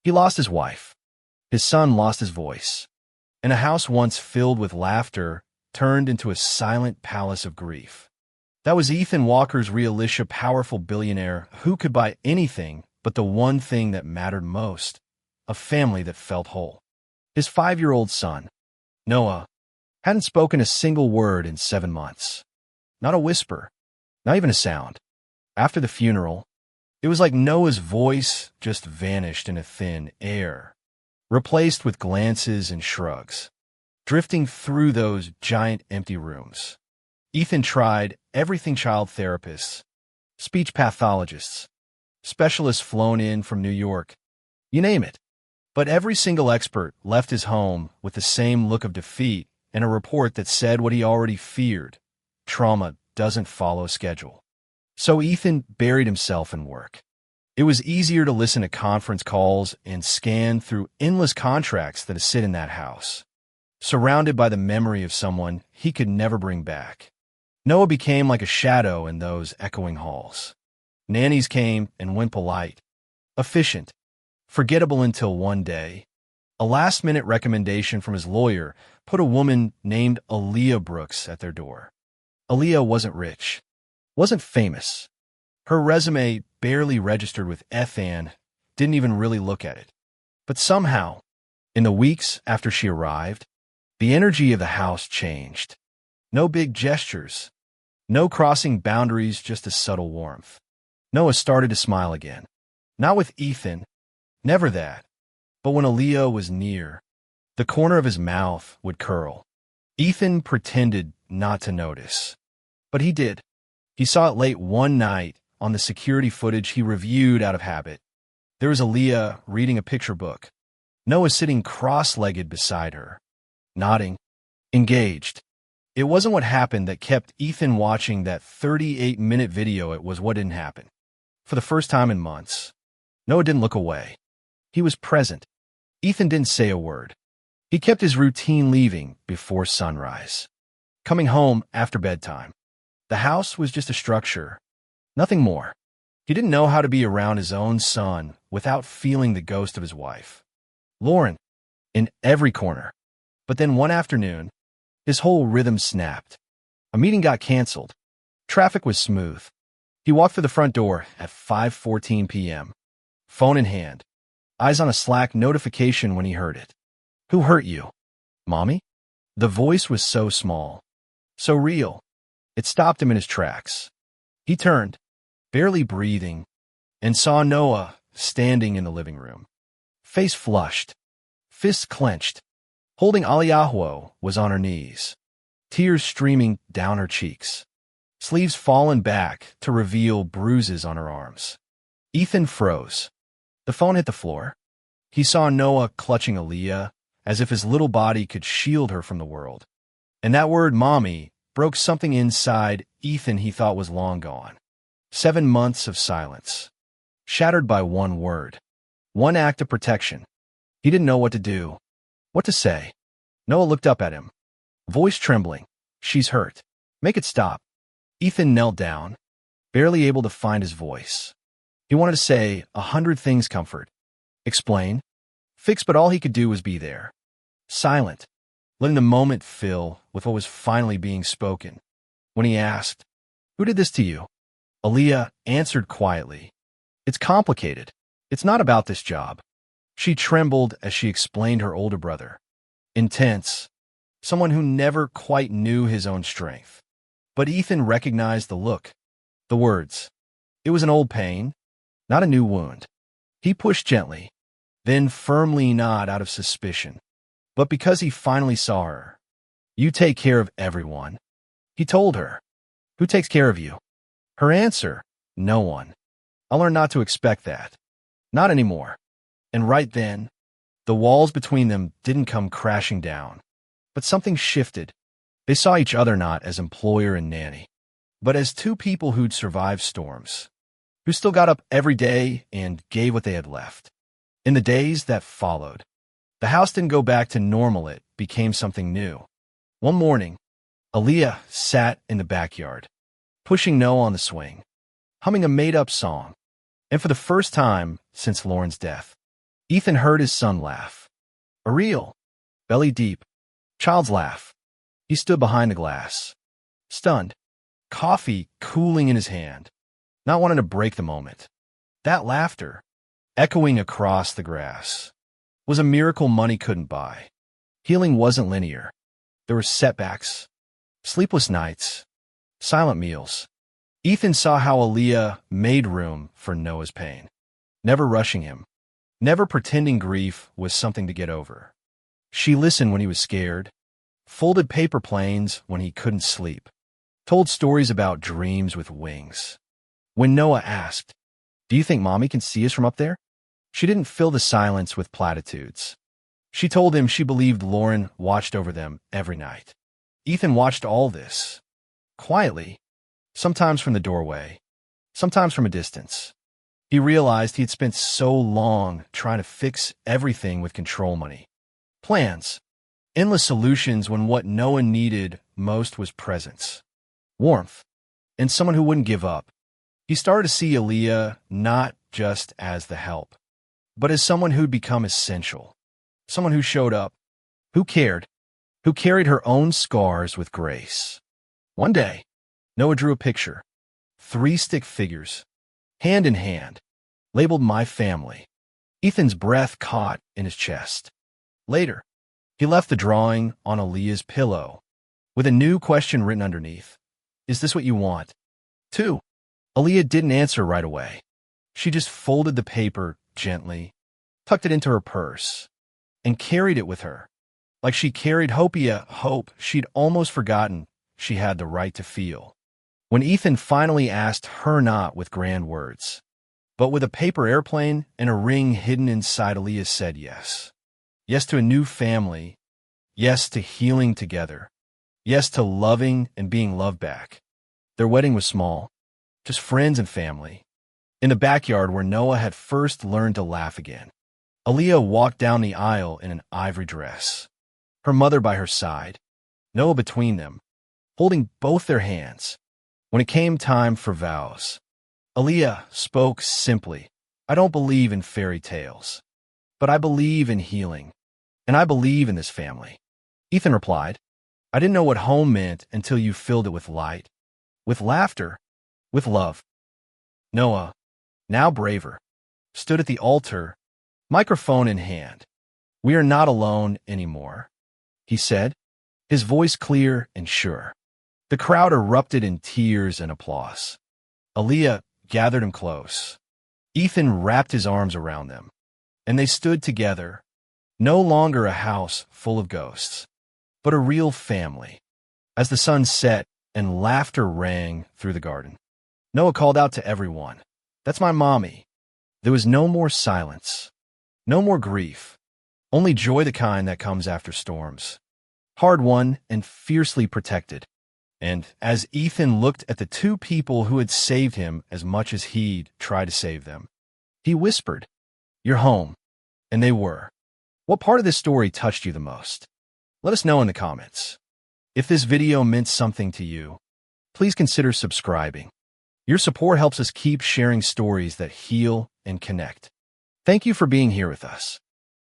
He lost his wife. His son lost his voice. And a house once filled with laughter turned into a silent palace of grief. That was Ethan Walker's realistic, powerful billionaire who could buy anything but the one thing that mattered most, a family that felt whole. His 5-year-old son, Noah, hadn't spoken a single word in 7 months. Not a whisper, not even a sound. After the funeral, it was like Noah's voice just vanished in a thin air, replaced with glances and shrugs, drifting through those giant empty rooms. Ethan tried everything: child therapists, speech pathologists, specialists flown in from New York, you name it. But every single expert left his home with the same look of defeat and a report that said what he already feared: trauma doesn't follow schedule. So Ethan buried himself in work. It was easier to listen to conference calls and scan through endless contracts than to sit in that house, surrounded by the memory of someone he could never bring back. Noah became like a shadow in those echoing halls. Nannies came and went, polite, efficient, forgettable, until one day, a last-minute recommendation from his lawyer put a woman named Aaliyah Brooks at their door. Aaliyah wasn't rich, wasn't famous. Her resume barely registered with Ethan, didn't even really look at it. But somehow, in the weeks after she arrived, the energy of the house changed. No big gestures, no crossing boundaries, just a subtle warmth. Noah started to smile again. Not with Ethan, never that. But when Aaliyah was near, the corner of his mouth would curl. Ethan pretended not to notice. But he did. He saw it late one night on the security footage he reviewed out of habit. There was Aaliyah reading a picture book. Noah sitting cross-legged beside her, nodding, engaged. It wasn't what happened that kept Ethan watching that 38-minute video. It was what didn't happen. For the first time in months, Noah didn't look away. He was present. Ethan didn't say a word. He kept his routine, leaving before sunrise, coming home after bedtime. The house was just a structure, nothing more. He didn't know how to be around his own son without feeling the ghost of his wife, Lauren, in every corner. But then one afternoon, his whole rhythm snapped. A meeting got canceled. Traffic was smooth. He walked through the front door at 5:14 p.m., phone in hand, eyes on a Slack notification when he heard it. Who hurt you? Mommy? The voice was so small, so real. It stopped him in his tracks. He turned, barely breathing, and saw Noah standing in the living room. Face flushed, fists clenched. Holding Aliahuo was on her knees, tears streaming down her cheeks, sleeves fallen back to reveal bruises on her arms. Ethan froze. The phone hit the floor. He saw Noah clutching Aaliyah as if his little body could shield her from the world. And that word, mommy, broke something inside Ethan he thought was long gone. 7 months of silence, shattered by one word, one act of protection. He didn't know what to do. What to say? Noah looked up at him, voice trembling. She's hurt. Make it stop. Ethan knelt down, barely able to find his voice. He wanted to say 100 things: comfort, explain, fix, but all he could do was be there, silent, letting the moment fill with what was finally being spoken. When he asked, "Who did this to you?" Aaliyah answered quietly, "It's complicated. It's not about this job." She trembled as she explained her older brother. Intense, someone who never quite knew his own strength. But Ethan recognized the look, the words. It was an old pain, not a new wound. He pushed gently, then firmly nod out of suspicion. But because he finally saw her, "You take care of everyone," he told her. "Who takes care of you?" Her answer, "No one." "I'll learn not to expect that. Not anymore." And right then, the walls between them didn't come crashing down. But something shifted. They saw each other not as employer and nanny, but as two people who'd survived storms, who still got up every day and gave what they had left. In the days that followed, the house didn't go back to normal. It became something new. One morning, Aaliyah sat in the backyard, pushing Noah on the swing, humming a made-up song. And for the first time since Lauren's death, Ethan heard his son laugh. A real, belly deep, child's laugh. He stood behind the glass, stunned, coffee cooling in his hand, not wanting to break the moment. That laughter, echoing across the grass, was a miracle money couldn't buy. Healing wasn't linear. There were setbacks, sleepless nights, silent meals. Ethan saw how Aaliyah made room for Noah's pain, never rushing him, never pretending grief was something to get over. She listened when he was scared, folded paper planes when he couldn't sleep, told stories about dreams with wings. When Noah asked, "Do you think Mommy can see us from up there?" she didn't fill the silence with platitudes. She told him she believed Lauren watched over them every night. Ethan watched all this, quietly, sometimes from the doorway, sometimes from a distance. He realized he had spent so long trying to fix everything with control money. Plans, endless solutions when what Noah needed most was presence, warmth, and someone who wouldn't give up. He started to see Aaliyah not just as the help, but as someone who'd become essential, someone who showed up, who cared, who carried her own scars with grace. One day, Noah drew a picture, 3 stick figures, hand in hand, labeled "My Family." Ethan's breath caught in his chest. Later, he left the drawing on Aaliyah's pillow, with a new question written underneath. "Is this what you want?" 2. Aaliyah didn't answer right away. She just folded the paper gently, tucked it into her purse, and carried it with her, like she carried hope she'd almost forgotten she had the right to feel. When Ethan finally asked her not with grand words, but with a paper airplane and a ring hidden inside, Aaliyah said yes. Yes to a new family. Yes to healing together. Yes to loving and being loved back. Their wedding was small, just friends and family, in the backyard where Noah had first learned to laugh again. Aaliyah walked down the aisle in an ivory dress, her mother by her side, Noah between them, holding both their hands. When it came time for vows, Aaliyah spoke simply, "I don't believe in fairy tales, but I believe in healing, and I believe in this family." Ethan replied, "I didn't know what home meant until you filled it with light, with laughter, with love." Noah, now braver, stood at the altar, microphone in hand. "We are not alone anymore," he said, his voice clear and sure. The crowd erupted in tears and applause. Aaliyah gathered him close. Ethan wrapped his arms around them, and they stood together, no longer a house full of ghosts, but a real family. As the sun set and laughter rang through the garden, Noah called out to everyone, "That's my mommy." There was no more silence, no more grief, only joy, the kind that comes after storms, hard-won and fiercely protected. And as Ethan looked at the 2 people who had saved him as much as he'd tried to save them, he whispered, "You're home." And they were. What part of this story touched you the most? Let us know in the comments. If this video meant something to you, please consider subscribing. Your support helps us keep sharing stories that heal and connect. Thank you for being here with us.